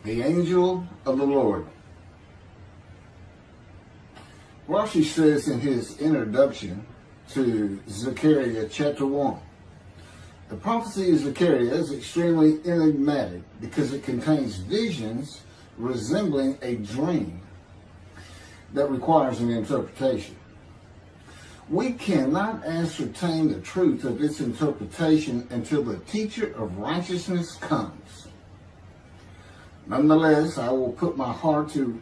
The angel of the Lord. Rashi says in his introduction to Zechariah chapter 1, the prophecy of Zechariah is extremely enigmatic because it contains visions resembling a dream that requires an interpretation. We cannot ascertain the truth of its interpretation until the teacher of righteousness comes. Nonetheless, I will put my heart to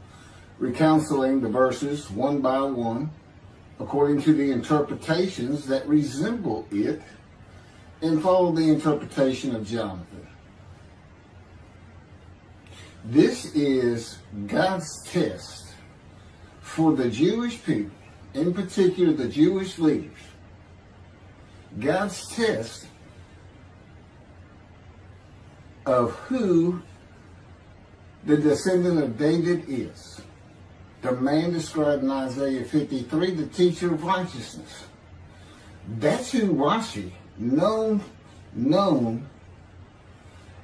recounseling the verses one by one, according to the interpretations that resemble it, and follow the interpretation of Jonathan. This is God's test for the Jewish people, in particular the Jewish leaders. God's test of who the descendant of David is. The man described in Isaiah 53, the teacher of righteousness. That's who Rashi, known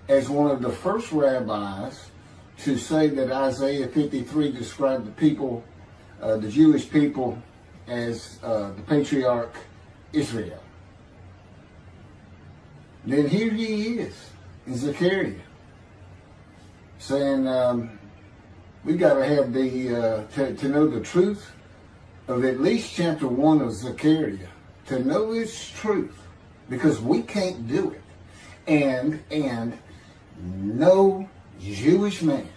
as one of the first rabbis to say that Isaiah 53 described the people, the Jewish people, as the patriarch Israel. Then here he is in Zechariah, saying we got to have to know the truth of at least chapter 1 of Zechariah, to know its truth, because we can't do it. And no Jewish man,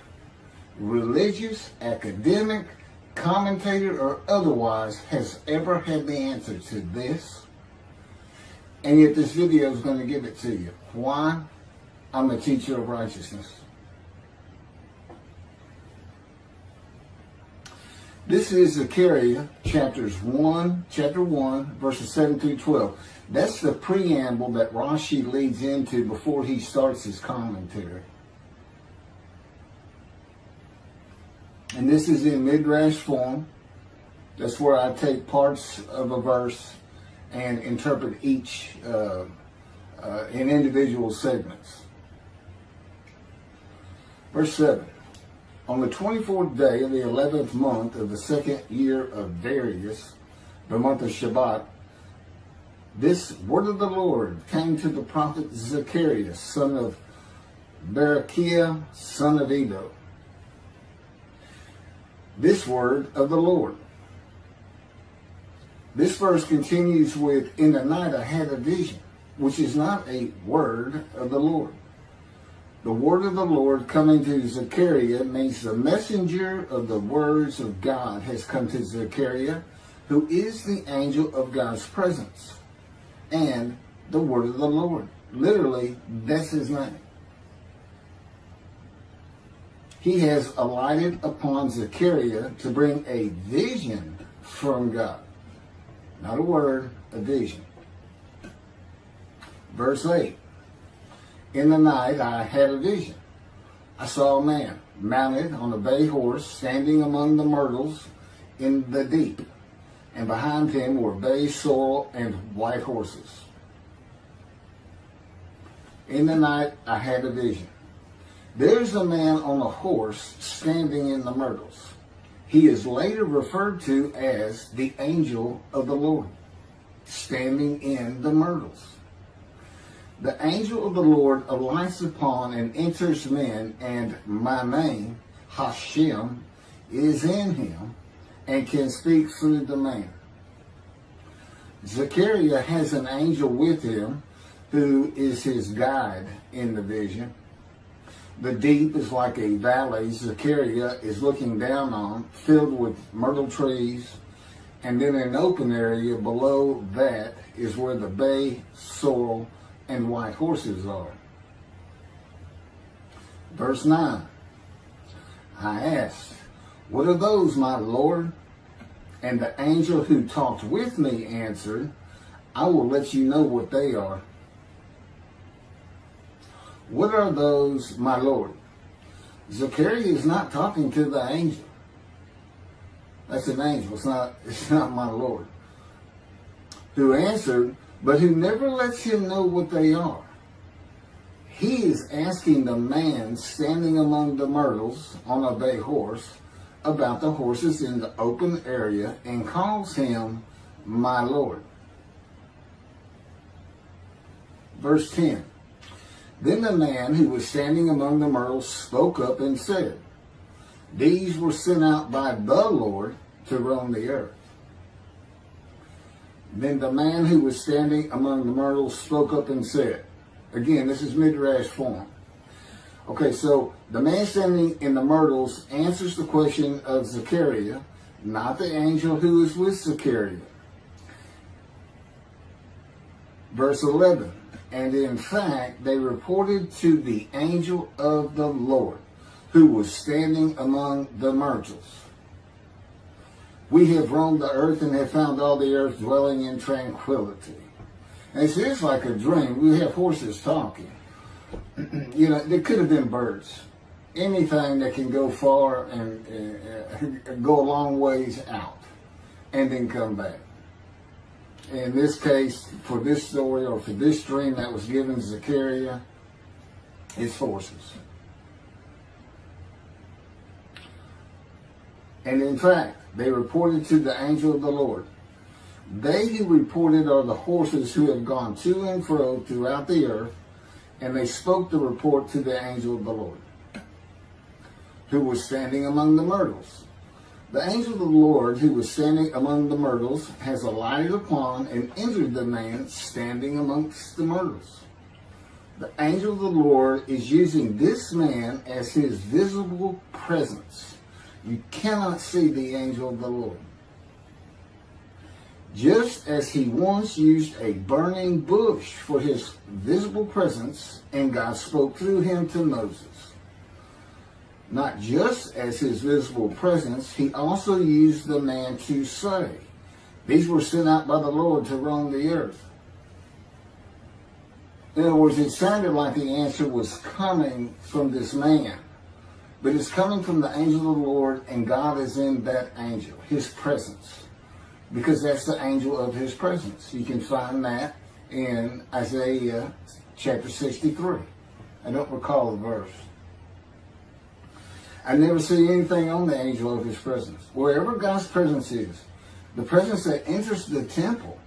religious, academic, commentator, or otherwise, has ever had the answer to this. And yet this video is going to give it to you. Why? I'm a teacher of righteousness. This is Zechariah chapter 1, verses 7 through 12. That's the preamble that Rashi leads into before he starts his commentary. And this is in midrash form. That's where I take parts of a verse and interpret each in individual segments. Verse 7. On the 24th day of the 11th month of the second year of Darius, the month of Shabbat, this word of the Lord came to the prophet Zechariah, son of Berechiah, son of Edo. This word of the Lord. This verse continues with, in the night I had a vision, which is not a word of the Lord. The word of the Lord coming to Zechariah means the messenger of the words of God has come to Zechariah, who is the angel of God's presence, and the word of the Lord. Literally, that's his name. He has alighted upon Zechariah to bring a vision from God. Not a word, a vision. Verse 8. In the night I had a vision. I saw a man mounted on a bay horse standing among the myrtles in the deep, and behind him were bay, sorrel, and white horses. In the night I had a vision. There's a man on a horse standing in the myrtles. He is later referred to as the angel of the Lord, standing in the myrtles. The angel of the Lord alights upon and enters men, and my name, Hashem, is in him and can speak through the man. Zechariah has an angel with him who is his guide in the vision. The deep is like a valley Zechariah is looking down on, filled with myrtle trees, and then an open area below that is where the bay, sorrel, and white horses are. Verse 9. I asked, what are those, my Lord? And the angel who talked with me answered, I will let you know what they are. What are those, my Lord? Zechariah is not talking to the angel. That's an angel. It's not my Lord. Who answered, but who never lets him know what they are. he is asking the man standing among the myrtles on a bay horse about the horses in the open area and calls him my Lord. Verse 10. Then the man who was standing among the myrtles spoke up and said, these were sent out by the Lord to roam the earth. Then the man who was standing among the myrtles spoke up and said, again, this is midrash form. Okay, so the man standing in the myrtles answers the question of Zechariah, not the angel who is with Zechariah. Verse 11, and in fact, they reported to the angel of the Lord, who was standing among the myrtles. We have roamed the earth and have found all the earth dwelling in tranquility. And it's just like a dream. We have horses talking. You know, there could have been birds. Anything that can go far and go a long ways out and then come back. In this case, for this story or for this dream that was given to Zechariah, it's horses. And in fact, they reported to the angel of the Lord. They who reported are the horses who have gone to and fro throughout the earth, and they spoke the report to the angel of the Lord, who was standing among the myrtles. The angel of the Lord, who was standing among the myrtles, has alighted upon and entered the man standing amongst the myrtles. The angel of the Lord is using this man as his visible presence. You cannot see the angel of the Lord. Just as he once used a burning bush for his visible presence, and God spoke through him to Moses. Not just as his visible presence, he also used the man to say, these were sent out by the Lord to roam the earth. In other words, it sounded like the answer was coming from this man. But it's coming from the angel of the Lord, and God is in that angel, his presence. Because that's the angel of his presence. You can find that in Isaiah chapter 63. I don't recall the verse. I never see anything on the angel of his presence. Wherever God's presence is, the presence that enters the temple,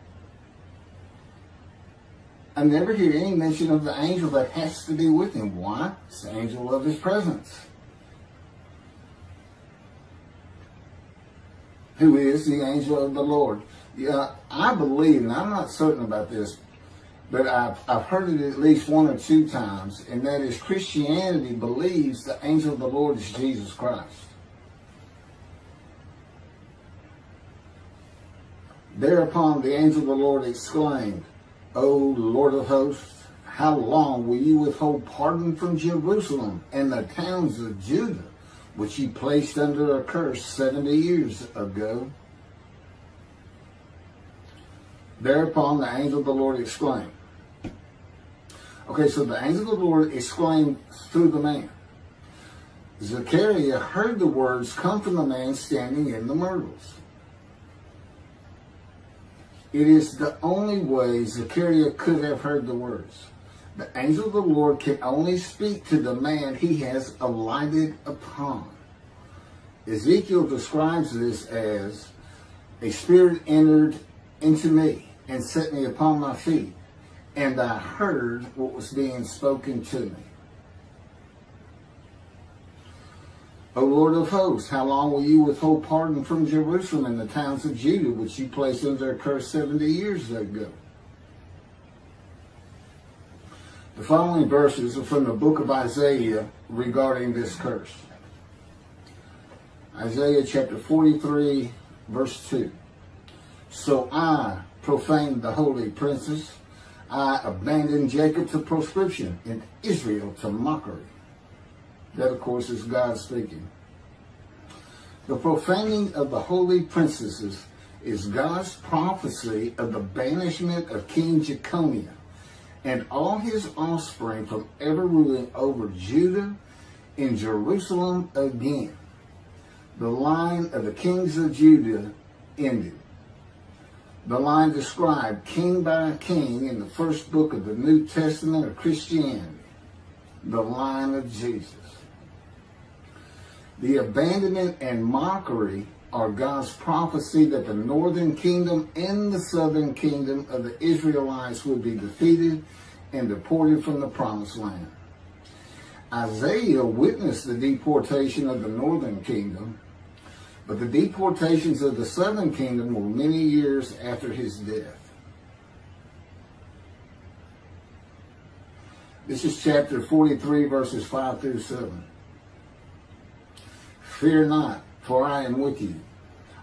I never hear any mention of the angel that has to be with him. Why? It's the angel of his presence, who is the angel of the Lord. Yeah, I believe, and I'm not certain about this, but I've heard it at least one or two times, and that is Christianity believes the angel of the Lord is Jesus Christ. Thereupon the angel of the Lord exclaimed, O Lord of hosts, how long will you withhold pardon from Jerusalem and the towns of Judah, which you placed under a curse 70 years ago? Thereupon the angel of the Lord exclaimed. Okay, so the angel of the Lord exclaimed through the man. Zechariah heard the words come from the man standing in the myrtles. It is the only way Zechariah could have heard the words. The angel of the Lord can only speak to the man he has alighted upon. Ezekiel describes this as, a spirit entered into me and set me upon my feet, and I heard what was being spoken to me. O Lord of hosts, how long will you withhold pardon from Jerusalem and the towns of Judah, which you placed under a curse 70 years ago? The following verses are from the book of Isaiah regarding this curse. Isaiah chapter 43, verse 2. So I profaned the holy princes. I abandoned Jacob to proscription and Israel to mockery. That, of course, is God speaking. The profaning of the holy princesses is God's prophecy of the banishment of King Jeconiah and all his offspring from ever ruling over Judah and Jerusalem again. The line of the kings of Judah ended. The line described king by king in the first book of the New Testament of Christianity. the line of Jesus. The abandonment and mockery are God's prophecy that the northern kingdom and the southern kingdom of the Israelites would be defeated and deported from the promised land. Isaiah witnessed the deportation of the northern kingdom, but the deportations of the southern kingdom were many years after his death. This is chapter 43, verses 5 through 7. Fear not, for I am with you.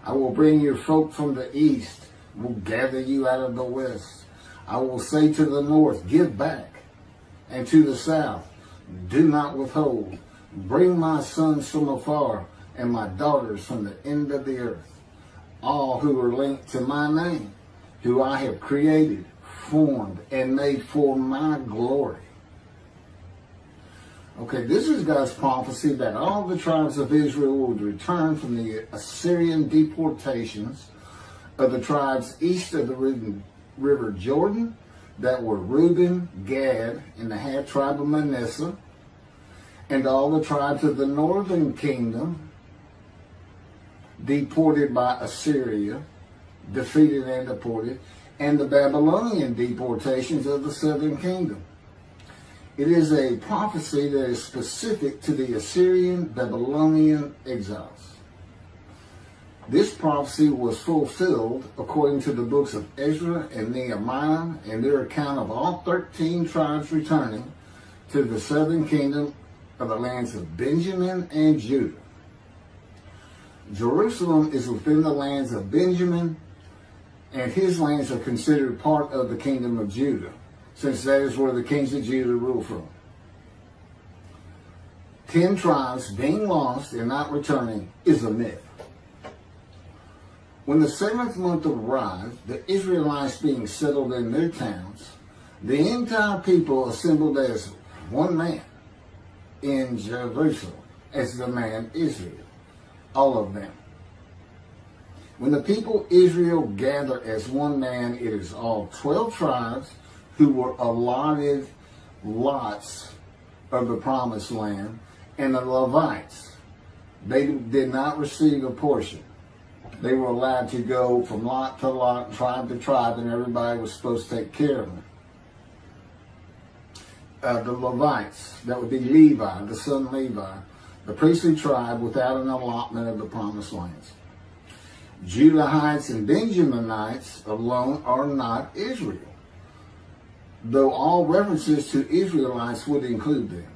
I will bring your folk from the east, will gather you out of the west. I will say to the north, give back, and to the south, do not withhold. Bring my sons from afar, and my daughters from the end of the earth, all who are linked to my name, who I have created, formed, and made for my glory. Okay, this is God's prophecy that all the tribes of Israel would return from the Assyrian deportations of the tribes east of the river Jordan that were Reuben, Gad, and the half tribe of Manasseh, and all the tribes of the northern kingdom deported by Assyria, defeated and deported, and the Babylonian deportations of the southern kingdom. It is a prophecy that is specific to the Assyrian Babylonian exiles. This prophecy was fulfilled according to the books of Ezra and Nehemiah and their account of all 13 tribes returning to the southern kingdom of the lands of Benjamin and Judah. Jerusalem is within the lands of Benjamin, and his lands are considered part of the kingdom of Judah, since that is where the kings of Judah rule from. 10 tribes being lost and not returning is a myth. When the 7th month arrived, the Israelites being settled in their towns, the entire people assembled as one man in Jerusalem, as the man Israel, all of them. When the people Israel gather as one man, it is all 12 tribes who were allotted lots of the promised land, and the Levites. They did not receive a portion. They were allowed to go from lot to lot, tribe to tribe, and everybody was supposed to take care of them. The Levites, that would be Levi, the son Levi, the priestly tribe without an allotment of the promised lands. Judahites and Benjaminites alone are not Israel, though all references to Israelites would include them.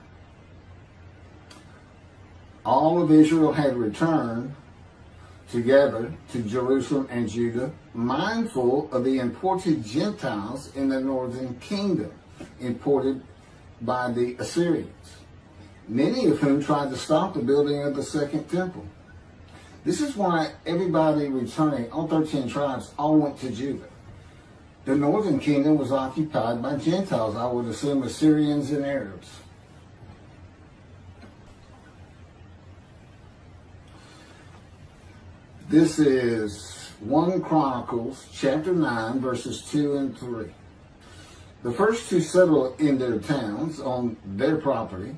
All of Israel had returned together to Jerusalem and Judah, mindful of the imported Gentiles in the northern kingdom, imported by the Assyrians, many of whom tried to stop the building of the second temple. This is why everybody returning, all 13 tribes, all went to Judah. The northern kingdom was occupied by Gentiles, I would assume Assyrians and Arabs. This is 1 Chronicles chapter 9, verses 2 and 3. The first to settle in their towns on their property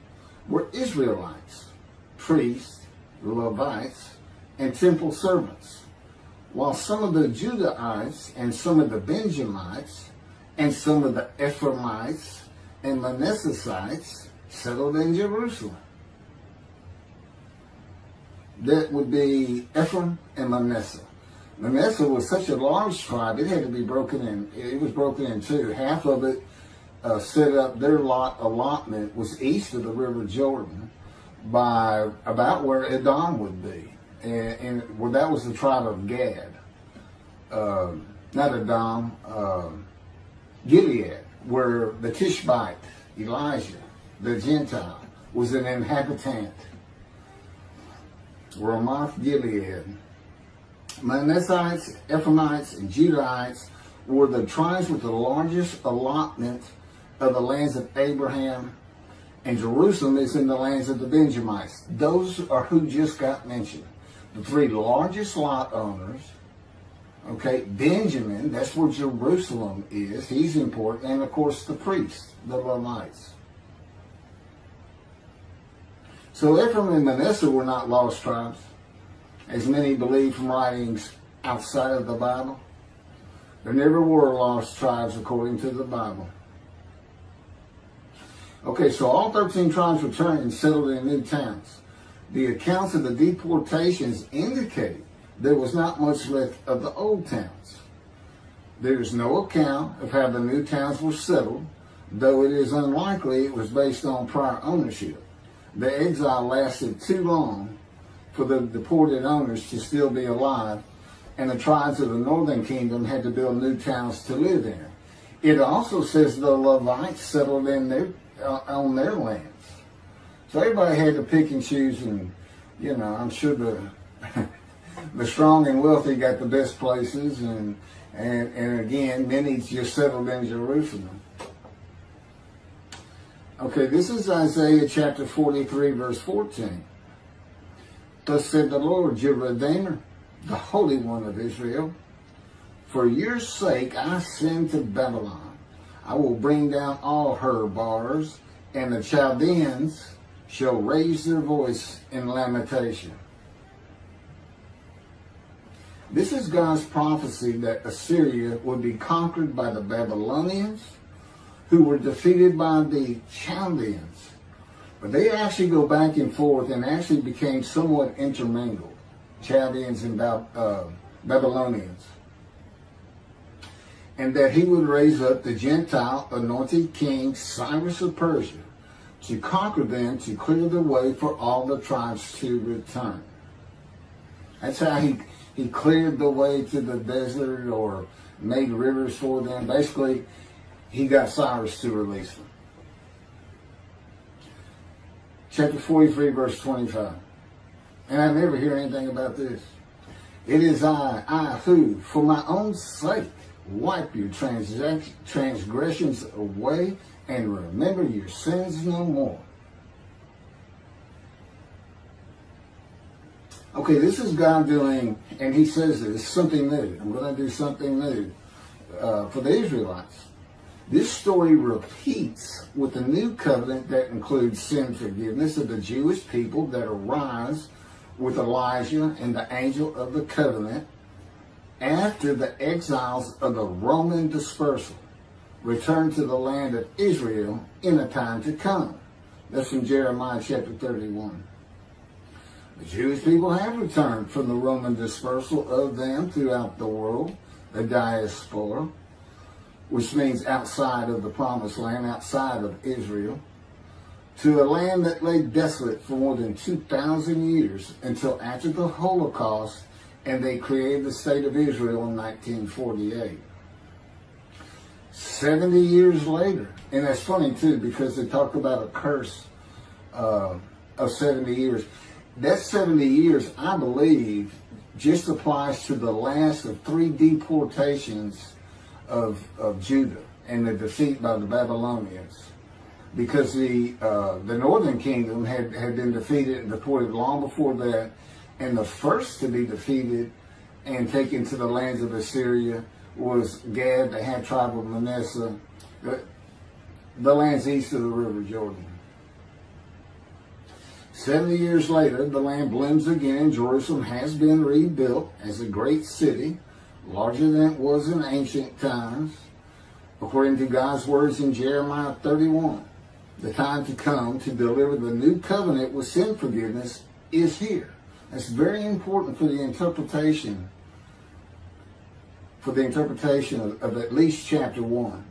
were Israelites, priests, Levites, and temple servants, while some of the Judahites and some of the Benjamites and some of the Ephraimites and Manassesites settled in Jerusalem. That would be Ephraim and Manasseh. Manasseh was such a large tribe, it had to be broken in. It was broken in two. Half of it set up, their allotment was east of the river Jordan by about where Edom would be. And well, that was the tribe of Gad. Not Edom, Gilead, where the Tishbite, Elijah, the Gentile, was an inhabitant. Ramoth Gilead. Manassites, Ephraimites, and Judahites were the tribes with the largest allotment of the lands of Abraham, and Jerusalem is in the lands of the Benjamites. Those are who just got mentioned. The three largest lot owners. Okay, Benjamin, that's where Jerusalem is. He's important. And of course the priests, the Levites. So Ephraim and Manasseh were not lost tribes, as many believe from writings outside of the Bible. There never were lost tribes according to the Bible. Okay, so all 13 tribes returned and settled in new towns. The accounts of the deportations indicate there was not much left of the old towns. There is no account of how the new towns were settled, though it is unlikely it was based on prior ownership. The exile lasted too long for the deported owners to still be alive, and the tribes of the northern kingdom had to build new towns to live in. It also says the Levites settled in on their lands. So everybody had to pick and choose, and I'm sure the strong and wealthy got the best places, and again, many just settled in Jerusalem. Okay, this is Isaiah chapter 43, verse 14. Thus said the Lord, your Redeemer, the Holy One of Israel, for your sake I send to Babylon. I will bring down all her bars, and the Chaldeans shall raise their voice in lamentation. This is God's prophecy that Assyria would be conquered by the Babylonians, who were defeated by the Chaldeans. But they actually go back and forth and actually became somewhat intermingled, Chaldeans and Babylonians. And that he would raise up the Gentile anointed king Cyrus of Persia to conquer them, to clear the way for all the tribes to return. That's how he cleared the way to the desert, or made rivers for them. Basically, he got Cyrus to release them. Chapter 43, verse 25. And I never hear anything about this. It is I who, for my own sake, wipe your transgressions away and remember your sins no more. Okay, this is God doing, and he says this, something new. I'm going to do something new for the Israelites. This story repeats with the new covenant that includes sin forgiveness of the Jewish people that arise with Elijah and the angel of the covenant after the exiles of the Roman dispersal return to the land of Israel in a time to come. That's from Jeremiah chapter 31. The Jewish people have returned from the Roman dispersal of them throughout the world, the diaspora, which means outside of the promised land, outside of Israel, to a land that lay desolate for more than 2,000 years until after the Holocaust, and they created the state of Israel in 1948. 70 years later, and that's funny too, because they talk about a curse of 70 years. That 70 years, I believe, just applies to the last of 3 deportations of Judah and the defeat by the Babylonians, because the northern kingdom had been defeated and deported long before that, and the first to be defeated and taken to the lands of Assyria was Gad, the half tribe of Manasseh, the lands east of the river Jordan. 70 years later, the land blooms again, and Jerusalem has been rebuilt as a great city, larger than it was in ancient times, according to God's words in Jeremiah 31. The time to come to deliver the new covenant with sin forgiveness is here. That's very important for the interpretation of at least chapter 1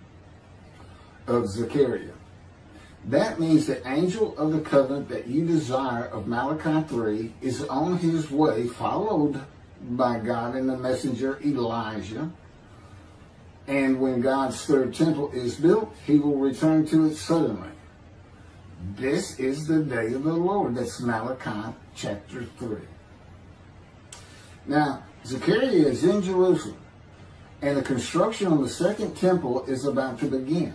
of Zechariah. That means the angel of the covenant that you desire of Malachi 3 is on his way, followed by God and the messenger Elijah. And when God's third temple is built, he will return to it suddenly. This is the day of the Lord. That's Malachi chapter 3. Now, Zechariah is in Jerusalem, and the construction of the second temple is about to begin.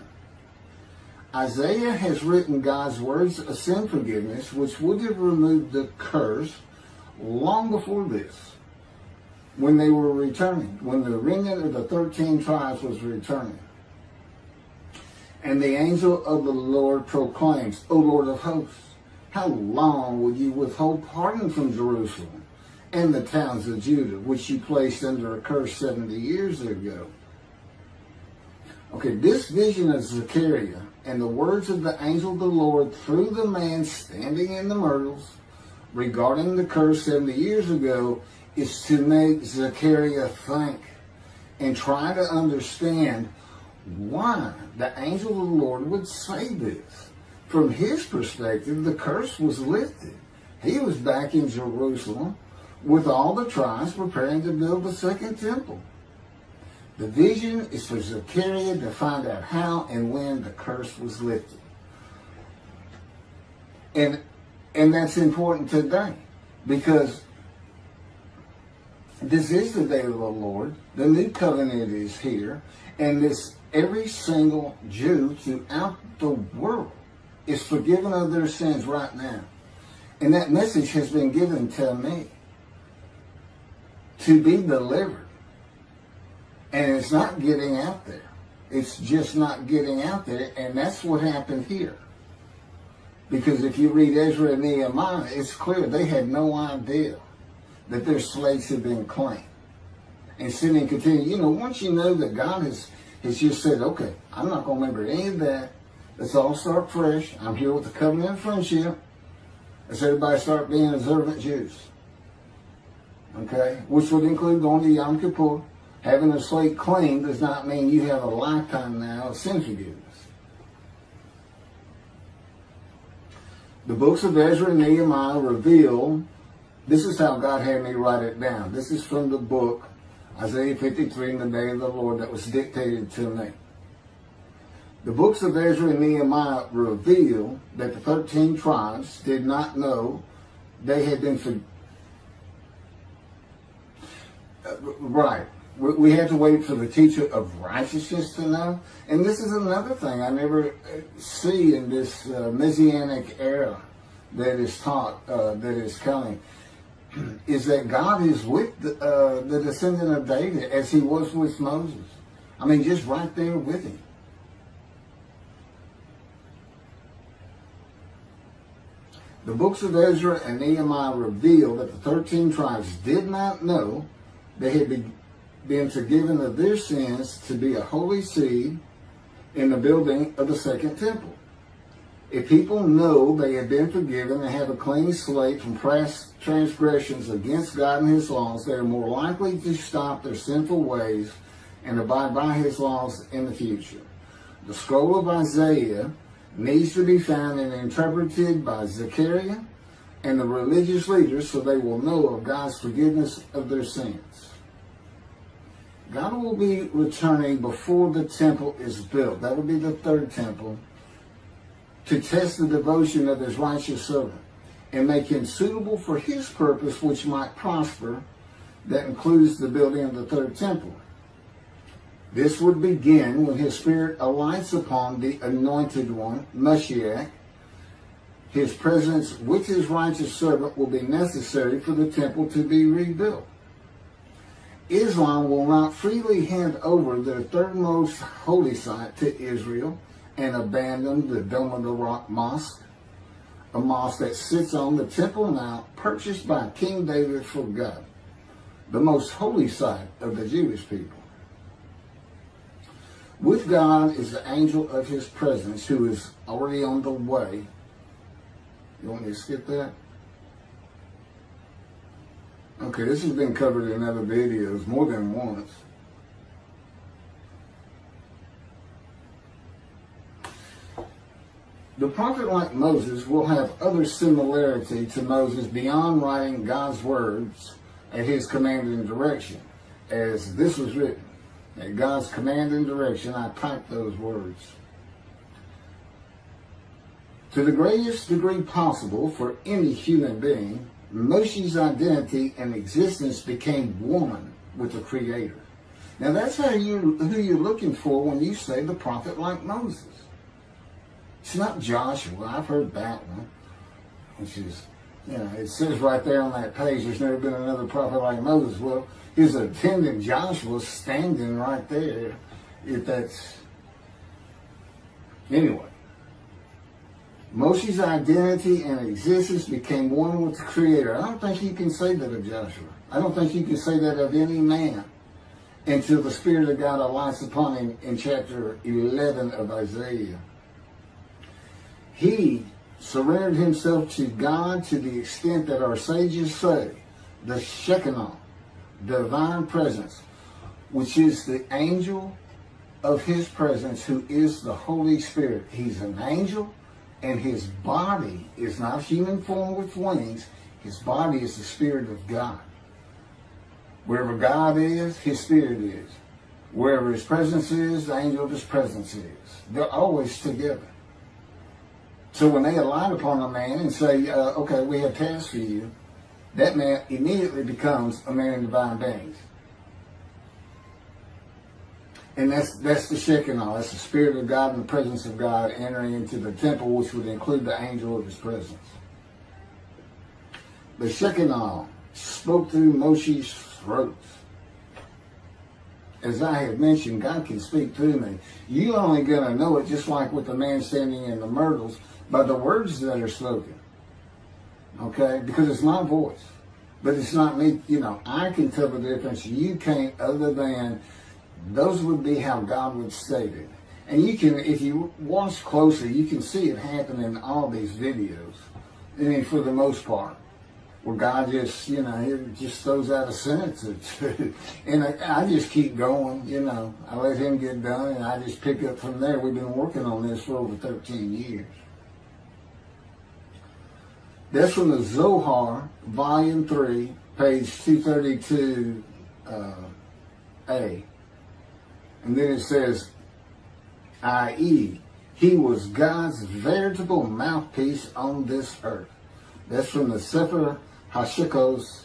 Isaiah has written God's words of sin forgiveness, which would have removed the curse long before this, when they were returning, when the remnant of the 13 tribes was returning. And the angel of the Lord proclaims, O Lord of hosts, How long will you withhold pardon from Jerusalem and the towns of Judah, which you placed under a curse 70 years ago? Okay, this vision of Zechariah and the words of the angel of the Lord through the man standing in the myrtles regarding the curse 70 years ago is to make Zechariah think and try to understand why the angel of the Lord would say this. From his perspective, the curse was lifted. He was back in Jerusalem with all the tribes preparing to build the second temple. The vision is for Zechariah to find out how and when the curse was lifted. And that's important today, because this is the day of the Lord. The new covenant is here, and every single Jew throughout the world is forgiven of their sins right now. And that message has been given to me to be delivered. And it's not getting out there. It's just not getting out there. And that's what happened here. Because if you read Ezra and Nehemiah, it's clear they had no idea that their slates had been claimed. And sin and continue. You know, once you know that God has just said, okay, I'm not going to remember any of that. Let's all start fresh. I'm here with the covenant of friendship. Let's everybody start being observant Jews. Okay? Which would include going to Yom Kippur. Having a slate clean does not mean you have a lifetime now of sin forgiveness. The books of Ezra and Nehemiah reveal, this is how God had me write it down. This is from the book, Isaiah 53, in the day of the Lord, that was dictated to me. The books of Ezra and Nehemiah reveal that the 13 tribes did not know they had been right. We had to wait for the teacher of righteousness to know. And this is another thing I never see in this Messianic era that is taught, that is coming, is that God is with the descendant of David as he was with Moses. I mean, just right there with him. The books of Ezra and Nehemiah reveal that the 13 tribes did not know they had been forgiven of their sins to be a holy seed in the building of the second temple. If people know they have been forgiven and have a clean slate from past transgressions against God and his laws, they are more likely to stop their sinful ways and abide by his laws in the future. The scroll of Isaiah needs to be found and interpreted by Zechariah and the religious leaders so they will know of God's forgiveness of their sins. God will be returning before the temple is built. That will be the third temple, to test the devotion of his righteous servant and make him suitable for his purpose, which might prosper. That includes the building of the third temple. This would begin when his spirit alights upon the anointed one, Moshiach. His presence with his righteous servant will be necessary for the temple to be rebuilt. Islam will not freely hand over their third most holy site to Israel and abandon the Dome of the Rock Mosque, a mosque that sits on the Temple Mount purchased by King David for God, the most holy site of the Jewish people. With God is the angel of his presence, who is already on the way. You want me to skip that? Okay, this has been covered in other videos more than once. The prophet like Moses will have other similarity to Moses beyond writing God's words at his command and direction, as this was written. At God's command and direction, I typed those words. To the greatest degree possible for any human being, Moshe's identity and existence became one with the Creator. Now that's who you're looking for when you say the prophet like Moses. It's not Joshua. I've heard that one, which is, it says right there on that page, there's never been another prophet like Moses. Well, his attendant Joshua standing right there. If that's, anyway. Moshe's identity and existence became one with the Creator. I don't think you can say that of Joshua. I don't think you can say that of any man until the Spirit of God alights upon him in chapter 11 of Isaiah. He surrendered himself to God to the extent that our sages say the Shekinah, divine presence, which is the angel of his presence, who is the Holy Spirit. He's an angel, and his body is not human form with wings. His body is the Spirit of God. Wherever God is, his Spirit is. Wherever his presence is, the angel of his presence is. They're always together. So when they alight upon a man and say, okay, we have tasks for you, that man immediately becomes a man in divine beings. And that's the Shekinah. That's the Spirit of God and the presence of God entering into the temple, which would include the angel of his presence. The Shekinah spoke through Moshe's throat. As I have mentioned, God can speak through me. You're only going to know it, just like with the man standing in the myrtles, by the words that are spoken. Okay? Because it's my voice. But it's not me. You know, I can tell the difference. You can't, other than those would be how God would state it. And you can, if you watch closely, you can see it happen in all these videos. I mean, for the most part. Where God just, you know, he just throws out a sentence or two. And I just keep going, you know. I let him get done, and I just pick up from there. We've been working on this for over 13 years. That's from the Zohar, Volume 3, page 232A. And then it says, i.e., he was God's veritable mouthpiece on this earth. That's from the Sefer Hashikos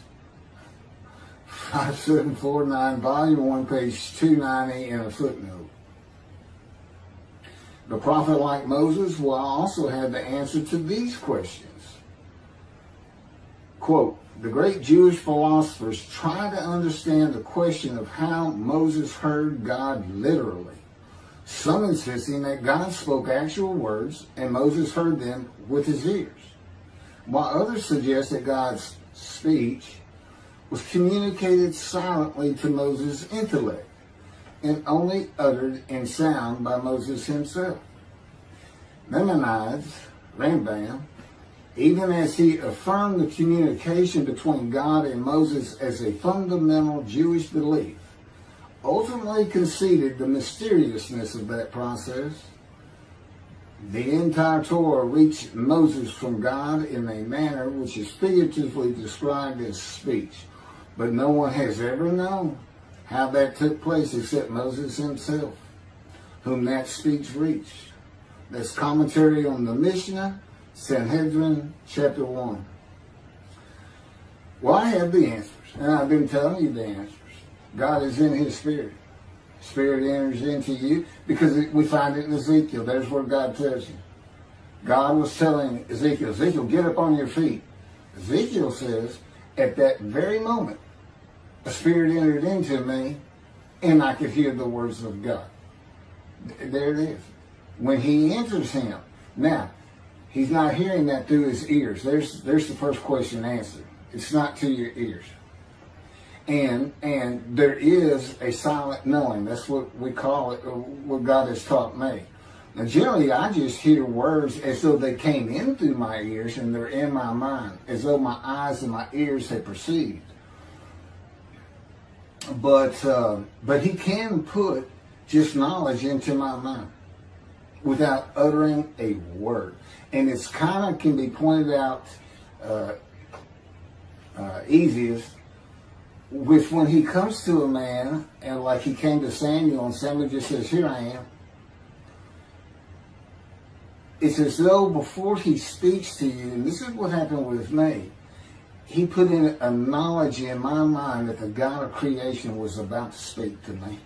5749, Volume 1, page 290, and a footnote. The prophet, like Moses, will also have the answer to these questions. Quote, the great Jewish philosophers try to understand the question of how Moses heard God literally, some insisting that God spoke actual words and Moses heard them with his ears, while others suggest that God's speech was communicated silently to Moses' intellect and only uttered in sound by Moses himself. Maimonides, Rambam, even as he affirmed the communication between God and Moses as a fundamental Jewish belief, ultimately conceded the mysteriousness of that process. The entire Torah reached Moses from God in a manner which is figuratively described as speech, but no one has ever known how that took place except Moses himself, whom that speech reached. That's commentary on the Mishnah, Sanhedrin, chapter 1. Well, I have the answers, and I've been telling you the answers. God is in his Spirit. Spirit enters into you, because we find it in Ezekiel. There's where God tells you. God was telling Ezekiel, Ezekiel, get up on your feet. Ezekiel says, at that very moment, a spirit entered into me, and I could hear the words of God. There it is. When he enters him. Now, he's not hearing that through his ears. There's the first question answered. It's not to your ears. And there is a silent knowing. That's what we call it, what God has taught me. Now, generally, I just hear words as though they came in through my ears and they're in my mind, as though my eyes and my ears had perceived. But he can put just knowledge into my mind without uttering a word. And it's kind of can be pointed out easiest with when he comes to a man, and like he came to Samuel, and Samuel just says, here I am. It's as though before he speaks to you, and this is what happened with me, he put in a knowledge in my mind that the God of creation was about to speak to me.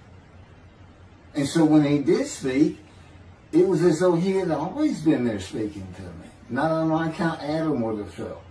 And so when he did speak, it was as though he had always been there speaking to me. Not unlike how Adam would have felt.